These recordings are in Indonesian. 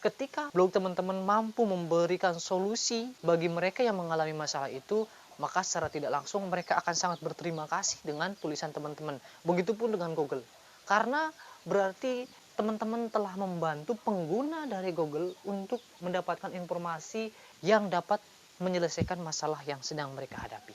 Ketika blog teman-teman mampu memberikan solusi bagi mereka yang mengalami masalah itu, maka secara tidak langsung mereka akan sangat berterima kasih dengan tulisan teman-teman. Begitupun dengan Google. Karena berarti teman-teman telah membantu pengguna dari Google untuk mendapatkan informasi yang dapat menyelesaikan masalah yang sedang mereka hadapi.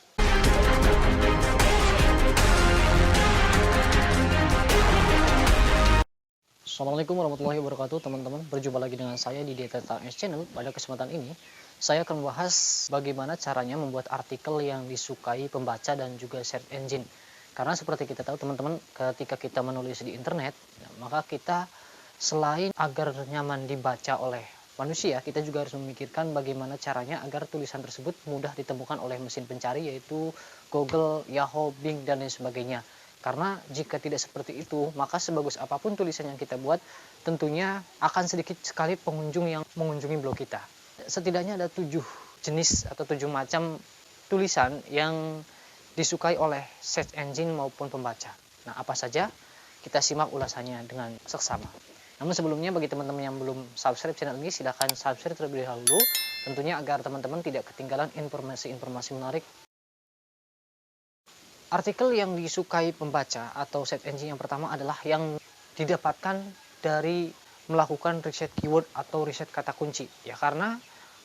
Assalamualaikum warahmatullahi wabarakatuh teman-teman. Berjumpa lagi dengan saya di Data Science Channel. Pada kesempatan ini saya akan membahas bagaimana caranya membuat artikel yang disukai pembaca dan juga search engine. Karena seperti kita tahu teman-teman, ketika kita menulis di internet, maka kita selain agar nyaman dibaca oleh manusia, kita juga harus memikirkan bagaimana caranya agar tulisan tersebut mudah ditemukan oleh mesin pencari, yaitu Google, Yahoo, Bing, dan lain sebagainya. Karena jika tidak seperti itu, maka sebagus apapun tulisan yang kita buat, tentunya akan sedikit sekali pengunjung yang mengunjungi blog kita. Setidaknya ada 7 jenis atau 7 macam tulisan yang disukai oleh search engine maupun pembaca. Nah, apa saja? Kita simak ulasannya dengan seksama. Namun sebelumnya, bagi teman-teman yang belum subscribe channel ini, silahkan subscribe terlebih dahulu. Tentunya agar teman-teman tidak ketinggalan informasi-informasi menarik. Artikel yang disukai pembaca atau search engine yang pertama adalah yang didapatkan dari melakukan riset keyword atau riset kata kunci. Ya, karena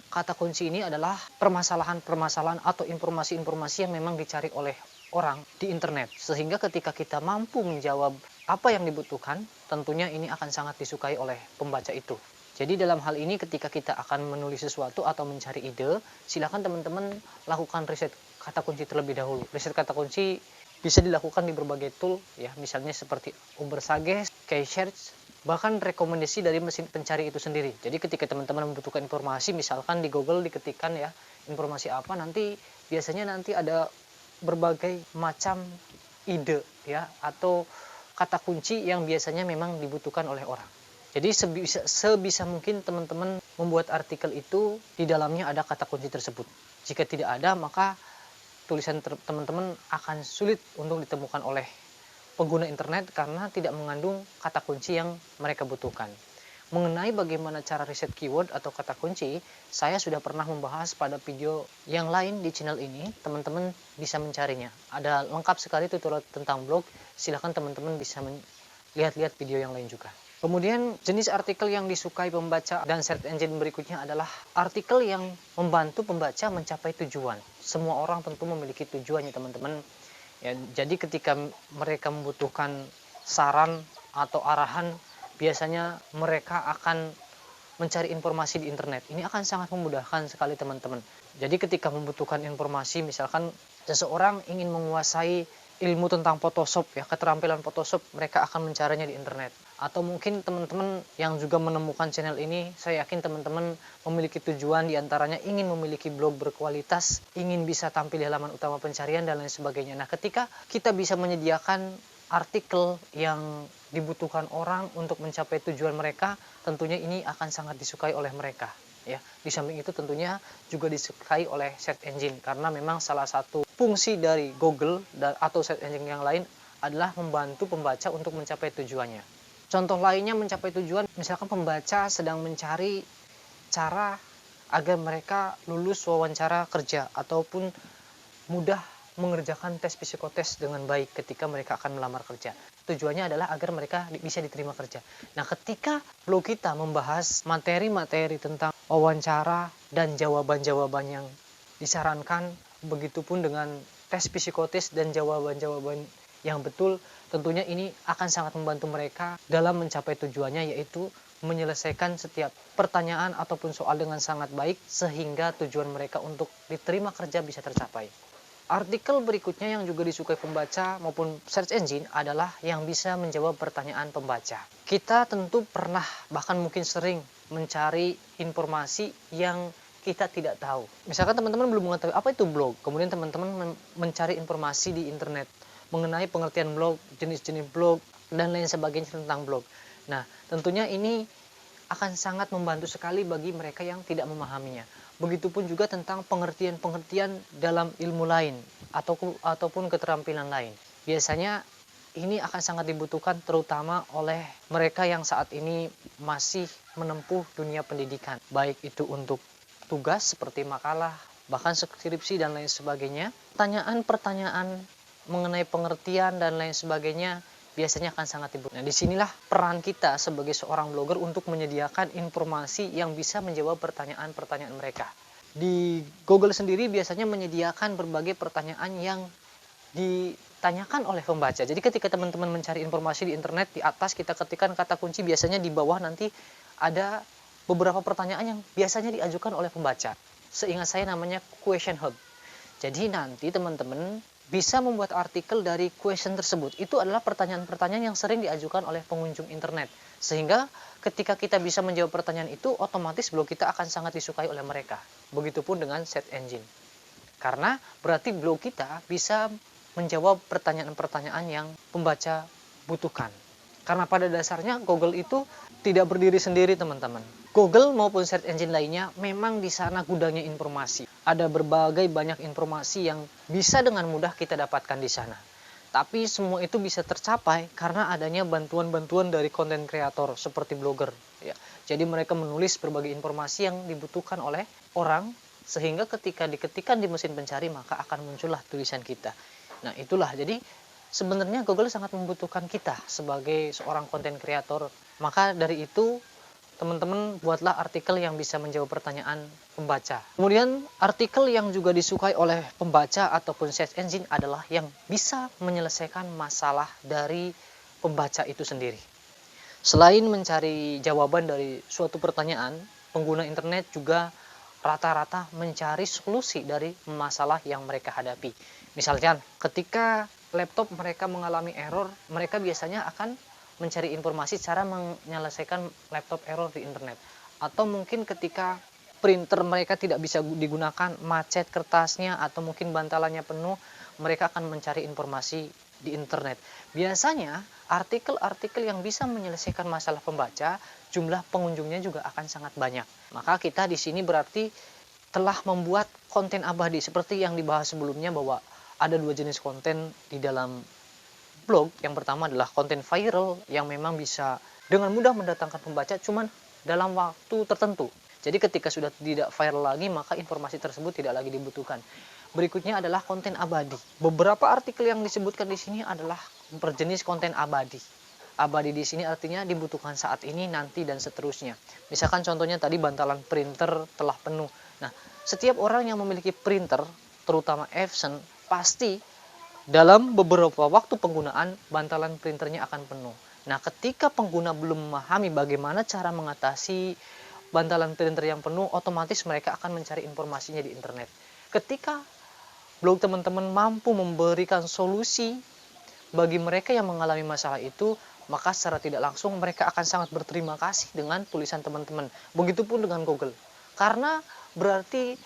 kata kunci ini adalah permasalahan-permasalahan atau informasi-informasi yang memang dicari oleh orang di internet. Sehingga ketika kita mampu menjawab apa yang dibutuhkan, tentunya ini akan sangat disukai oleh pembaca itu. Jadi dalam hal ini ketika kita akan menulis sesuatu atau mencari ide, silakan teman-teman lakukan riset kata kunci terlebih dahulu. Riset kata kunci bisa dilakukan di berbagai tool, ya, misalnya seperti Ubersuggest, Keywordsearch, bahkan rekomendasi dari mesin pencari itu sendiri. Jadi ketika teman-teman membutuhkan informasi, misalkan di Google diketikkan ya informasi apa, nanti biasanya nanti ada berbagai macam ide ya atau kata kunci yang biasanya memang dibutuhkan oleh orang. Jadi sebisa mungkin teman-teman membuat artikel itu di dalamnya ada kata kunci tersebut. Jika tidak ada, maka tulisan teman-teman akan sulit untuk ditemukan oleh pengguna internet karena tidak mengandung kata kunci yang mereka butuhkan. Mengenai bagaimana cara riset keyword atau kata kunci, saya sudah pernah membahas pada video yang lain di channel ini. Teman-teman bisa mencarinya. Ada lengkap sekali tutorial tentang blog. Silahkan teman-teman bisa lihat-lihat video yang lain juga. Kemudian jenis artikel yang disukai pembaca dan search engine berikutnya adalah artikel yang membantu pembaca mencapai tujuan. Semua orang tentu memiliki tujuannya teman-teman. Ya, jadi ketika mereka membutuhkan saran atau arahan, biasanya mereka akan mencari informasi di internet. Ini akan sangat memudahkan sekali teman-teman. Jadi ketika membutuhkan informasi, misalkan seseorang ingin menguasai ilmu tentang Photoshop ya, keterampilan Photoshop, mereka akan mencarinya di internet. Atau mungkin teman-teman yang juga menemukan channel ini, saya yakin teman-teman memiliki tujuan diantaranya ingin memiliki blog berkualitas, ingin bisa tampil di halaman utama pencarian dan lain sebagainya. Nah, ketika kita bisa menyediakan artikel yang dibutuhkan orang untuk mencapai tujuan mereka, tentunya ini akan sangat disukai oleh mereka. Ya, di samping itu tentunya juga disukai oleh search engine karena memang salah satu fungsi dari Google atau search engine yang lain adalah membantu pembaca untuk mencapai tujuannya. Contoh lainnya mencapai tujuan, misalkan pembaca sedang mencari cara agar mereka lulus wawancara kerja ataupun mudah mengerjakan tes psikotes dengan baik ketika mereka akan melamar kerja. Tujuannya adalah agar mereka bisa diterima kerja. Nah, ketika blog kita membahas materi-materi tentang wawancara dan jawaban-jawaban yang disarankan, begitupun dengan tes psikotes dan jawaban-jawaban yang betul, tentunya ini akan sangat membantu mereka dalam mencapai tujuannya, yaitu menyelesaikan setiap pertanyaan ataupun soal dengan sangat baik sehingga tujuan mereka untuk diterima kerja bisa tercapai. Artikel berikutnya yang juga disukai pembaca maupun search engine adalah yang bisa menjawab pertanyaan pembaca. Kita tentu pernah bahkan mungkin sering mencari informasi yang kita tidak tahu. Misalkan teman-teman belum mengetahui apa itu blog, kemudian teman-teman mencari informasi di internet mengenai pengertian blog, jenis-jenis blog, dan lain sebagainya tentang blog. Nah, tentunya ini akan sangat membantu sekali bagi mereka yang tidak memahaminya. Begitupun juga tentang pengertian-pengertian dalam ilmu lain ataupun keterampilan lain. Biasanya ini akan sangat dibutuhkan terutama oleh mereka yang saat ini masih menempuh dunia pendidikan, baik itu untuk tugas seperti makalah, bahkan skripsi dan lain sebagainya. Pertanyaan-pertanyaan mengenai pengertian dan lain sebagainya biasanya akan sangat dibutuhkan. Nah, disinilah peran kita sebagai seorang blogger untuk menyediakan informasi yang bisa menjawab pertanyaan-pertanyaan mereka. Di Google sendiri biasanya menyediakan berbagai pertanyaan yang ditanyakan oleh pembaca. Jadi ketika teman-teman mencari informasi di internet, di atas kita ketikkan kata kunci, biasanya di bawah nanti ada beberapa pertanyaan yang biasanya diajukan oleh pembaca. Seingat saya namanya question hub. Jadi nanti teman-teman bisa membuat artikel dari question tersebut. Itu adalah pertanyaan-pertanyaan yang sering diajukan oleh pengunjung internet. Sehingga ketika kita bisa menjawab pertanyaan itu, otomatis blog kita akan sangat disukai oleh mereka. Begitupun dengan search engine. Karena berarti blog kita bisa menjawab pertanyaan-pertanyaan yang pembaca butuhkan. Karena pada dasarnya Google itu tidak berdiri sendiri, teman-teman. Google maupun search engine lainnya memang di sana gudangnya informasi. Ada berbagai banyak informasi yang bisa dengan mudah kita dapatkan di sana. Tapi semua itu bisa tercapai karena adanya bantuan-bantuan dari konten kreator seperti blogger. Ya. Jadi mereka menulis berbagai informasi yang dibutuhkan oleh orang, sehingga ketika diketikkan di mesin pencari maka akan muncullah tulisan kita. Nah itulah, jadi sebenarnya Google sangat membutuhkan kita sebagai seorang konten kreator. Maka dari itu teman-teman buatlah artikel yang bisa menjawab pertanyaan pembaca. Kemudian artikel yang juga disukai oleh pembaca ataupun search engine adalah yang bisa menyelesaikan masalah dari pembaca itu sendiri. Selain mencari jawaban dari suatu pertanyaan, pengguna internet juga rata-rata mencari solusi dari masalah yang mereka hadapi. Misalnya ketika laptop mereka mengalami error, mereka biasanya akan mencari informasi cara menyelesaikan laptop error di internet. Atau mungkin ketika printer mereka tidak bisa digunakan, macet kertasnya, atau mungkin bantalannya penuh, mereka akan mencari informasi di internet. Biasanya artikel-artikel yang bisa menyelesaikan masalah pembaca, jumlah pengunjungnya juga akan sangat banyak. Maka kita di sini berarti telah membuat konten abadi seperti yang dibahas sebelumnya, bahwa ada dua jenis konten di dalam blog. Yang pertama adalah konten viral yang memang bisa dengan mudah mendatangkan pembaca cuman dalam waktu tertentu. Jadi ketika sudah tidak viral lagi maka informasi tersebut tidak lagi dibutuhkan. Berikutnya adalah konten abadi. Beberapa artikel yang disebutkan di sini adalah berjenis konten abadi. Abadi di sini artinya dibutuhkan saat ini, nanti, dan seterusnya. Misalkan contohnya tadi bantalan printer telah penuh. Nah, setiap orang yang memiliki printer, terutama Epson, pasti dalam beberapa waktu penggunaan, bantalan printernya akan penuh. Nah, ketika pengguna belum memahami bagaimana cara mengatasi bantalan printer yang penuh, otomatis mereka akan mencari informasinya di internet. Ketika blog teman-teman mampu memberikan solusi bagi mereka yang mengalami masalah itu, maka secara tidak langsung mereka akan sangat berterima kasih dengan tulisan teman-teman. Begitupun dengan Google. Karena berarti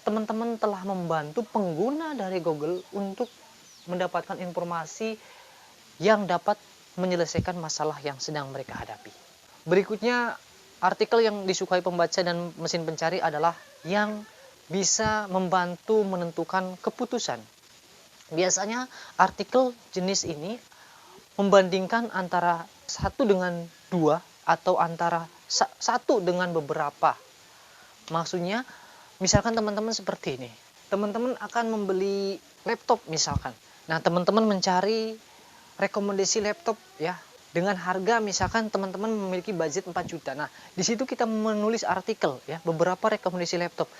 teman-teman telah membantu pengguna dari Google untuk mendapatkan informasi yang dapat menyelesaikan masalah yang sedang mereka hadapi. Berikutnya, artikel yang disukai pembaca dan mesin pencari adalah yang bisa membantu menentukan keputusan. Biasanya artikel jenis ini membandingkan antara satu dengan dua atau antara satu dengan beberapa. Maksudnya, misalkan teman-teman seperti ini. Teman-teman akan membeli laptop misalkan. Nah, teman-teman mencari rekomendasi laptop ya dengan harga, misalkan teman-teman memiliki budget 4 juta. Nah, di situ kita menulis artikel ya, beberapa rekomendasi laptop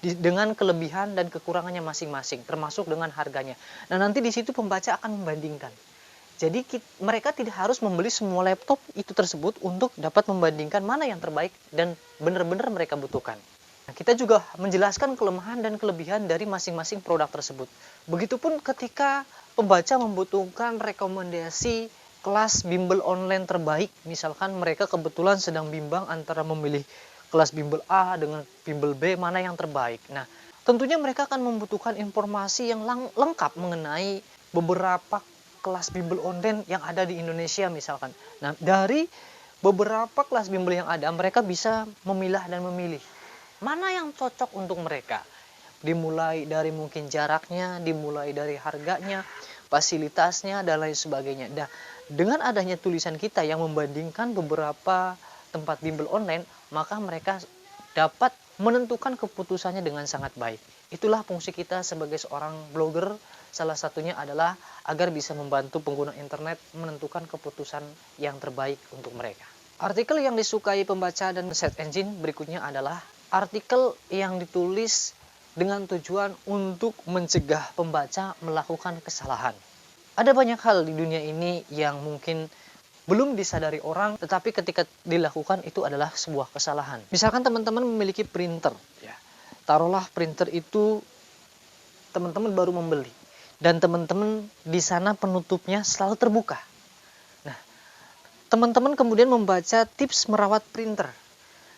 dengan kelebihan dan kekurangannya masing-masing, termasuk dengan harganya. Nah, nanti di situ pembaca akan membandingkan. Jadi mereka tidak harus membeli semua laptop itu tersebut untuk dapat membandingkan mana yang terbaik dan benar-benar mereka butuhkan. Nah, kita juga menjelaskan kelemahan dan kelebihan dari masing-masing produk tersebut. Begitupun ketika pembaca membutuhkan rekomendasi kelas bimbel online terbaik, misalkan mereka kebetulan sedang bimbang antara memilih kelas bimbel A dengan bimbel B, mana yang terbaik. Nah, tentunya mereka akan membutuhkan informasi yang lengkap mengenai beberapa kelas bimbel online yang ada di Indonesia misalkan. Nah, dari beberapa kelas bimbel yang ada, mereka bisa memilah dan memilih mana yang cocok untuk mereka. Dimulai dari mungkin jaraknya, dimulai dari harganya, fasilitasnya, dan lain sebagainya. Nah, dengan adanya tulisan kita yang membandingkan beberapa tempat bimbel online, maka mereka dapat menentukan keputusannya dengan sangat baik. Itulah fungsi kita sebagai seorang blogger. Salah satunya adalah agar bisa membantu pengguna internet menentukan keputusan yang terbaik untuk mereka. Artikel yang disukai pembaca dan search engine berikutnya adalah artikel yang ditulis dengan tujuan untuk mencegah pembaca melakukan kesalahan. Ada banyak hal di dunia ini yang mungkin belum disadari orang, tetapi ketika dilakukan itu adalah sebuah kesalahan. Misalkan teman-teman memiliki printer, ya. Taruhlah printer itu teman-teman baru membeli, dan teman-teman di sana penutupnya selalu terbuka. Nah, teman-teman kemudian membaca tips merawat printer.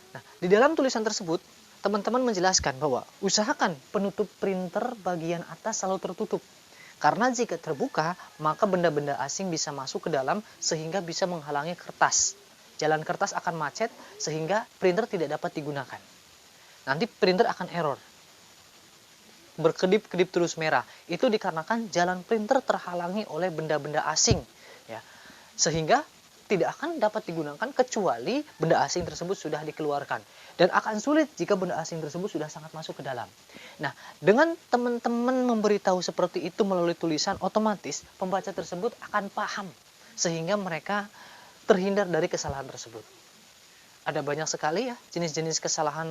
Nah, di dalam tulisan tersebut, teman-teman menjelaskan bahwa usahakan penutup printer bagian atas selalu tertutup. Karena jika terbuka, maka benda-benda asing bisa masuk ke dalam sehingga bisa menghalangi kertas. Jalan kertas akan macet sehingga printer tidak dapat digunakan. Nanti printer akan error. Berkedip-kedip terus merah. Itu dikarenakan jalan printer terhalangi oleh benda-benda asing. Ya. Sehingga tidak akan dapat digunakan kecuali benda asing tersebut sudah dikeluarkan. Dan akan sulit jika benda asing tersebut sudah sangat masuk ke dalam. Nah, dengan teman-teman memberitahu seperti itu melalui tulisan, otomatis pembaca tersebut akan paham. Sehingga mereka terhindar dari kesalahan tersebut. Ada banyak sekali ya jenis-jenis kesalahan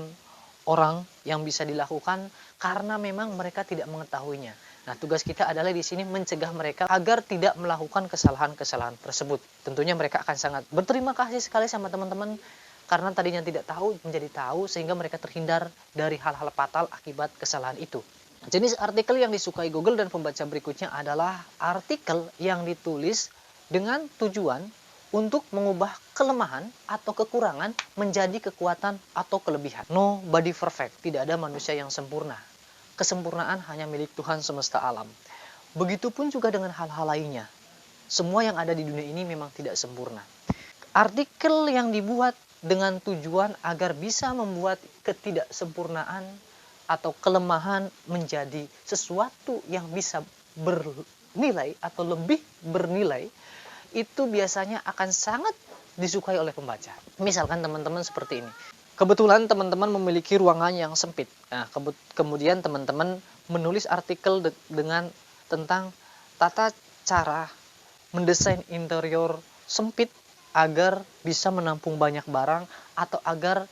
orang yang bisa dilakukan karena memang mereka tidak mengetahuinya. Nah, tugas kita adalah di sini mencegah mereka agar tidak melakukan kesalahan-kesalahan tersebut. Tentunya mereka akan sangat berterima kasih sekali sama teman-teman karena tadinya tidak tahu menjadi tahu sehingga mereka terhindar dari hal-hal fatal akibat kesalahan itu. Jenis artikel yang disukai Google dan pembaca berikutnya adalah artikel yang ditulis dengan tujuan untuk mengubah kelemahan atau kekurangan menjadi kekuatan atau kelebihan. Nobody perfect, tidak ada manusia yang sempurna. Kesempurnaan hanya milik Tuhan semesta alam. Begitupun juga dengan hal-hal lainnya. Semua yang ada di dunia ini memang tidak sempurna. Artikel yang dibuat dengan tujuan agar bisa membuat ketidaksempurnaan atau kelemahan menjadi sesuatu yang bisa bernilai atau lebih bernilai, itu biasanya akan sangat disukai oleh pembaca. Misalkan teman-teman seperti ini. Kebetulan teman-teman memiliki ruangan yang sempit. Nah, kemudian teman-teman menulis artikel dengan tentang tata cara mendesain interior sempit agar bisa menampung banyak barang atau agar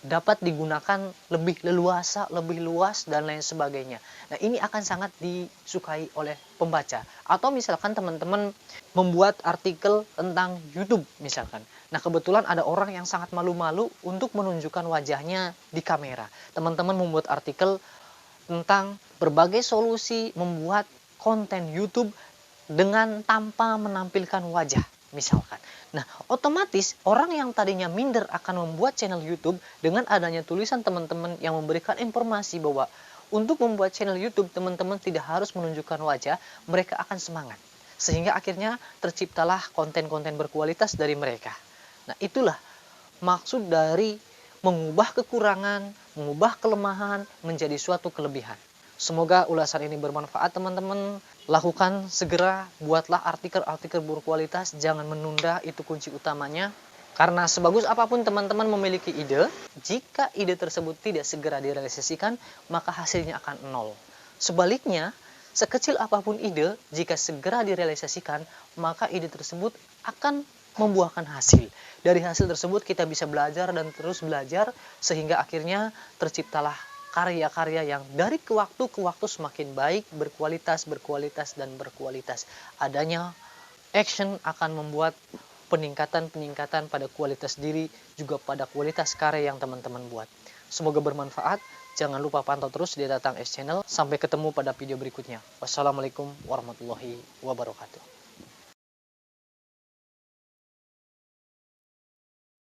dapat digunakan lebih leluasa, lebih luas, dan lain sebagainya. Nah, ini akan sangat disukai oleh pembaca. Atau misalkan teman-teman membuat artikel tentang YouTube misalkan. Nah, kebetulan ada orang yang sangat malu-malu untuk menunjukkan wajahnya di kamera. Teman-teman membuat artikel tentang berbagai solusi membuat konten YouTube dengan tanpa menampilkan wajah misalkan. Nah, otomatis orang yang tadinya minder akan membuat channel YouTube, dengan adanya tulisan teman-teman yang memberikan informasi bahwa untuk membuat channel YouTube teman-teman tidak harus menunjukkan wajah, mereka akan semangat. Sehingga akhirnya terciptalah konten-konten berkualitas dari mereka. Nah, itulah maksud dari mengubah kekurangan, mengubah kelemahan menjadi suatu kelebihan. Semoga ulasan ini bermanfaat teman-teman. Lakukan segera, buatlah artikel-artikel berkualitas, jangan menunda, itu kunci utamanya. Karena sebagus apapun teman-teman memiliki ide, jika ide tersebut tidak segera direalisasikan, maka hasilnya akan nol. Sebaliknya, sekecil apapun ide, jika segera direalisasikan, maka ide tersebut akan membuahkan hasil. Dari hasil tersebut kita bisa belajar dan terus belajar, sehingga akhirnya terciptalah karya-karya yang dari ke waktu semakin baik, berkualitas, dan berkualitas. Adanya action akan membuat peningkatan pada kualitas diri, juga pada kualitas karya yang teman-teman buat. Semoga bermanfaat. Jangan lupa pantau terus di Datang S Channel. Sampai ketemu pada video berikutnya. Wassalamualaikum warahmatullahi wabarakatuh.